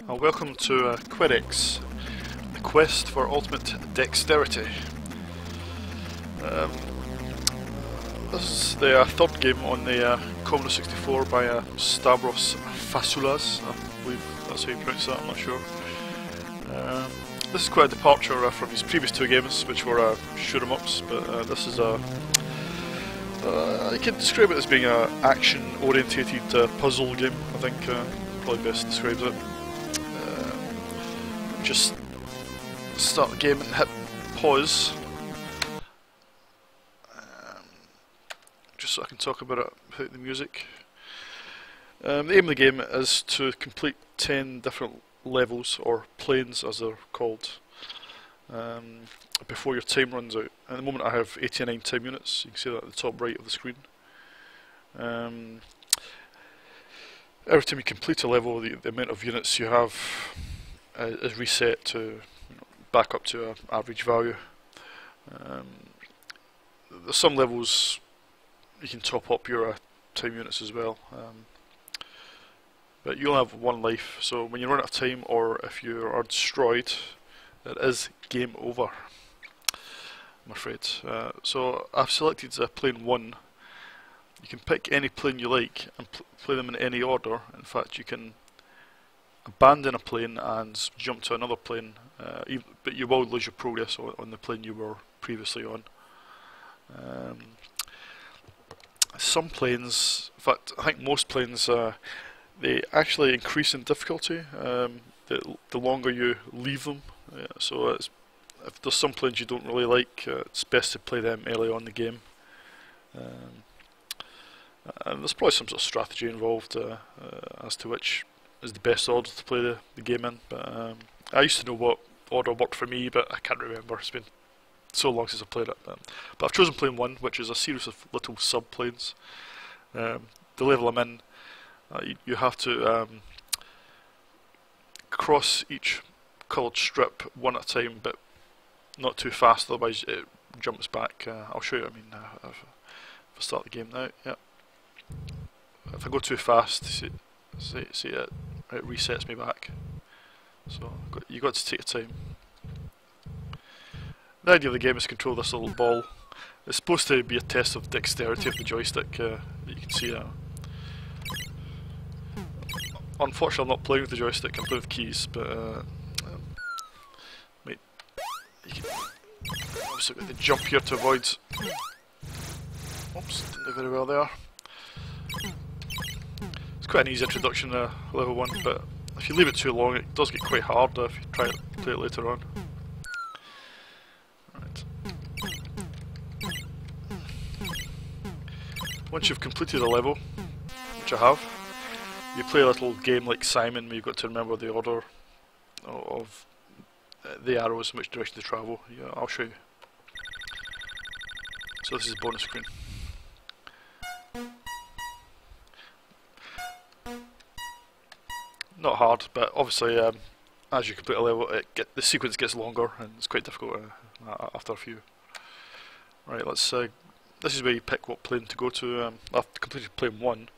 Welcome to Quedex, the quest for ultimate dexterity. This is the third game on the Commodore 64 by Stavros Fasoulas. I believe that's how you pronounce that, I'm not sure. This is quite a departure from his previous two games, which were shoot 'em ups, but this is a you can describe it as being an action-orientated puzzle game, I think probably best describes it. Just start the game and hit pause, just so I can talk about it without the music. The aim of the game is to complete 10 different levels, or planes as they're called, before your time runs out. At the moment I have 89 time units, you can see that at the top right of the screen. Every time you complete a level, the amount of units you have is reset to back up to an average value. There's some levels you can top up your time units as well, but you only have one life, so when you run out of time or if you are destroyed, it is game over, I'm afraid. So I've selected plane 1. You can pick any plane you like and play them in any order. In fact, you can abandon a plane and jump to another plane, but you will lose your progress on the plane you were previously on. Some planes, in fact I think most planes, they actually increase in difficulty the longer you leave them. So if there's some planes you don't really like, it's best to play them early on in the game. And there's probably some sort of strategy involved as to which is the best order to play the game in, but I used to know what order worked for me, but I can't remember, it's been so long since I played it. But I've chosen plane 1, which is a series of little sub-planes. The level I'm in, you have to cross each coloured strip one at a time, but not too fast, otherwise it jumps back. I'll show you what I mean if I start the game now. Yeah. If I go too fast, see it resets me back. So you got to take your time. The idea of the game is to control this little ball. It's supposed to be a test of dexterity of the joystick that you can see. Unfortunately, I'm not playing with the joystick. I'm playing with keys, but wait, you can obviously get the jump here to avoid. Oops, didn't do very well there. It's quite an easy introduction to level 1, but if you leave it too long, it does get quite hard if you try to play it later on. Right. Once you've completed a level, which I have, you play a little game like Simon, where you've got to remember the order of the arrows in which direction to travel. Yeah, I'll show you. So this is the bonus screen. Not hard, but obviously as you complete a level, the sequence gets longer and it's quite difficult after a few. Right, let's. This is where you pick what plane to go to. I've completed plane 1,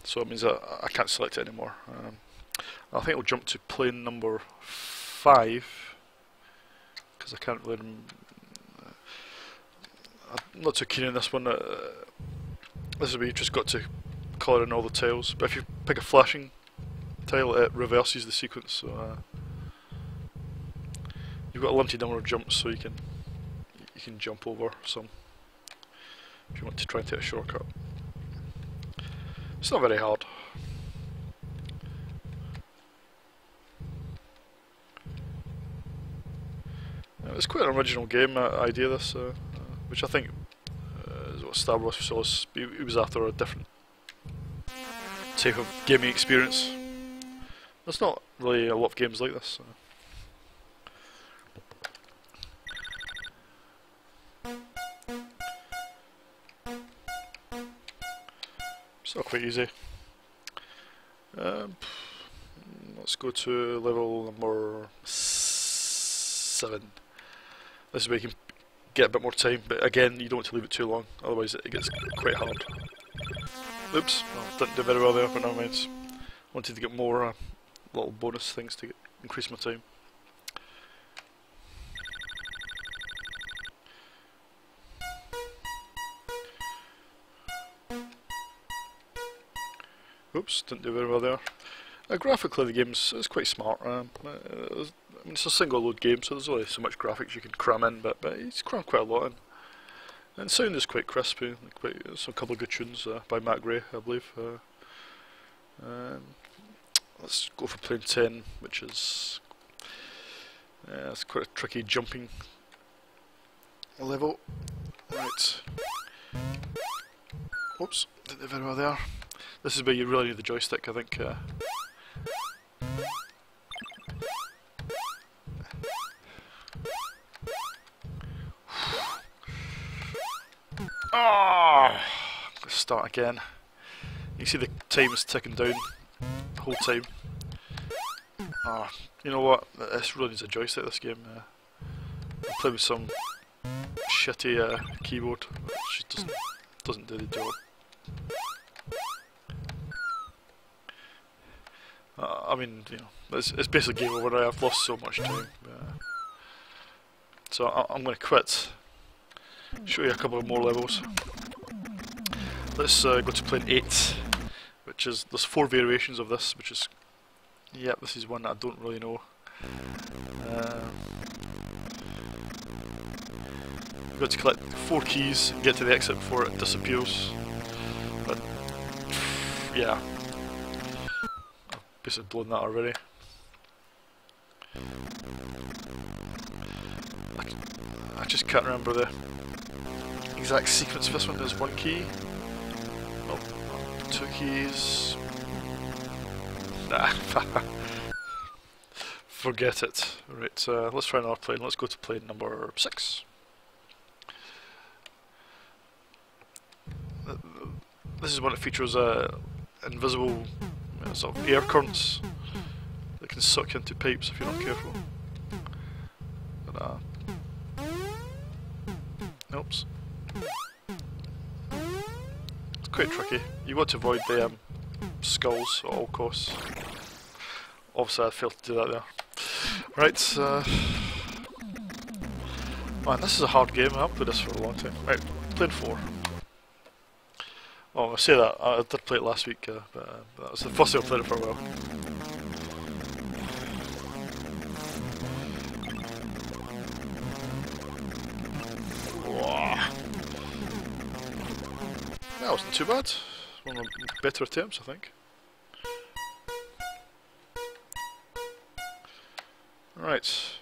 so it means that I can't select it anymore. I think I'll jump to plane number 5 because I can't really. I'm not too keen on this one. This is where you just got to colour in all the tiles, but if you pick a flashing tile, it reverses the sequence. So you've got a limited number of jumps, so you can jump over some if you want to try and take a shortcut. It's not very hard. It's quite an original game idea, this, which I think is what Stavros Fasoulas, he was after a different type of gaming experience. There's not really a lot of games like this. It's not quite easy. Let's go to level number 7. This is where you can get a bit more time, but again you don't want to leave it too long, otherwise it gets quite hard. Oops, well, didn't do very well there, but never mind. Wanted to get more little bonus things to increase my time. Oops, didn't do very well there. Graphically the game is quite smart. I mean, it's a single load game, so there's only so much graphics you can cram in, but it's crammed quite a lot in. And sound is quite crispy, there's a couple of good tunes by Matt Gray, I believe. Let's go for plane 10, which is it's quite a tricky jumping level. Right. Oops, didn't do very well there. This is where you really need the joystick, I think. Let's start again. You see the time is ticking down the whole time. You know what? This really needs a joystick, this game. I play with some shitty keyboard, which just doesn't do the job. I mean, you know, it's basically game over. I've lost so much time. So I'm going to quit. Show you a couple of more levels. Let's go to plane 8, which is, there's 4 variations of this, which is, yeah, this is one that I don't really know. You've got to collect 4 keys and get to the exit before it disappears. But, yeah. I've basically blown that already. I just can't remember the exact sequence of this one. There's 1 key. Oh, 2 keys. Nah. Forget it. Right, let's try another plane. Let's go to plane number 6. This is one that features invisible sort of air currents that can suck into pipes if you're not careful. But, oops. It's quite tricky. You want to avoid the skulls at all costs. Obviously I failed to do that there. Right, man, this is a hard game. I haven't played this for a long time. Right, plane 4. Oh, I say that, I did play it last week, but that was the first time I played it for a while. That wasn't too bad. One of the better attempts, I think. Right.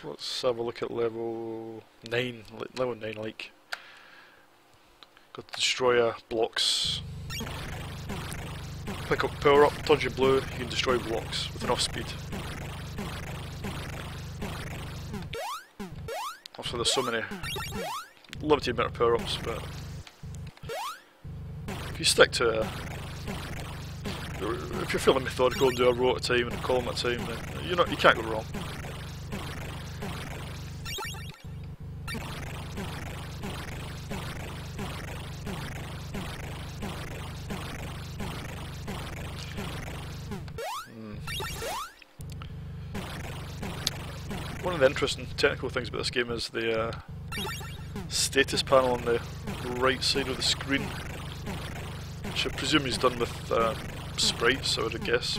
Let's have a look at level 9. Level 9, like. Got to destroy blocks. Pick up power up, dodge your blue, you can destroy blocks with enough speed. Also there's so many limited amount of power ups, but if you stick to if you're feeling methodical and do a row at a time and a column at a time, then you can't go wrong. One of the interesting technical things about this game is the status panel on the right side of the screen, which I presume is done with sprites, I would guess.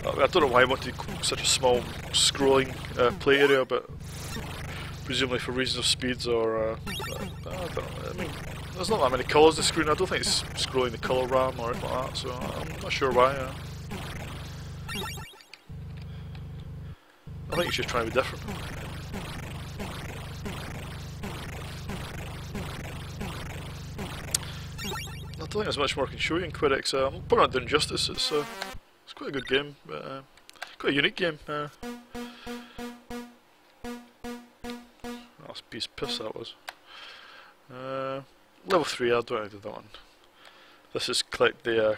I don't know why I wanted such a small scrolling play area, but presumably for reasons of speeds or I don't know. I mean, there's not that many colours on the screen. I don't think it's scrolling the colour RAM or anything like that, so I'm not sure why. I think it's just trying to be different. I don't think there's much more I can show you in Quedex. I'm probably not doing justice. It's quite a good game, but quite a unique game. That's a piece of piss that was. Level 3, I don't know how to do that one. This is collect the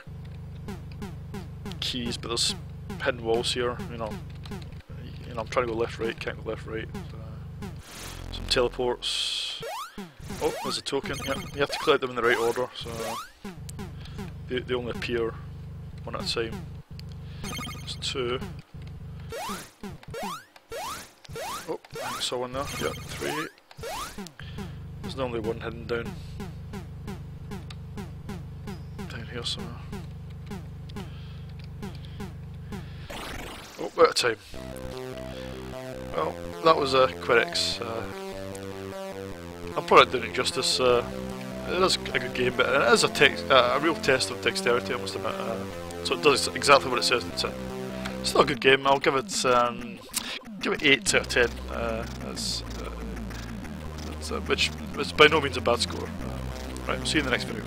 keys, but there's hidden walls here, you know, I'm trying to go left, right, can't go left, right. Some teleports. Oh, there's a token. Yep, you have to collect them in the right order, so they only appear one at a time. There's 2. Oh, I saw one there. Yep, 3. There's normally 1 hidden down here somewhere. Oh, out of time. Well, that was a Quedex. I'm probably not doing it justice. It is a good game, but it is a real test of dexterity, I must admit. So it does exactly what it says in the tin. It's still a good game. I'll give it 8 out of 10. Which is by no means a bad score. Right, we'll see you in the next video.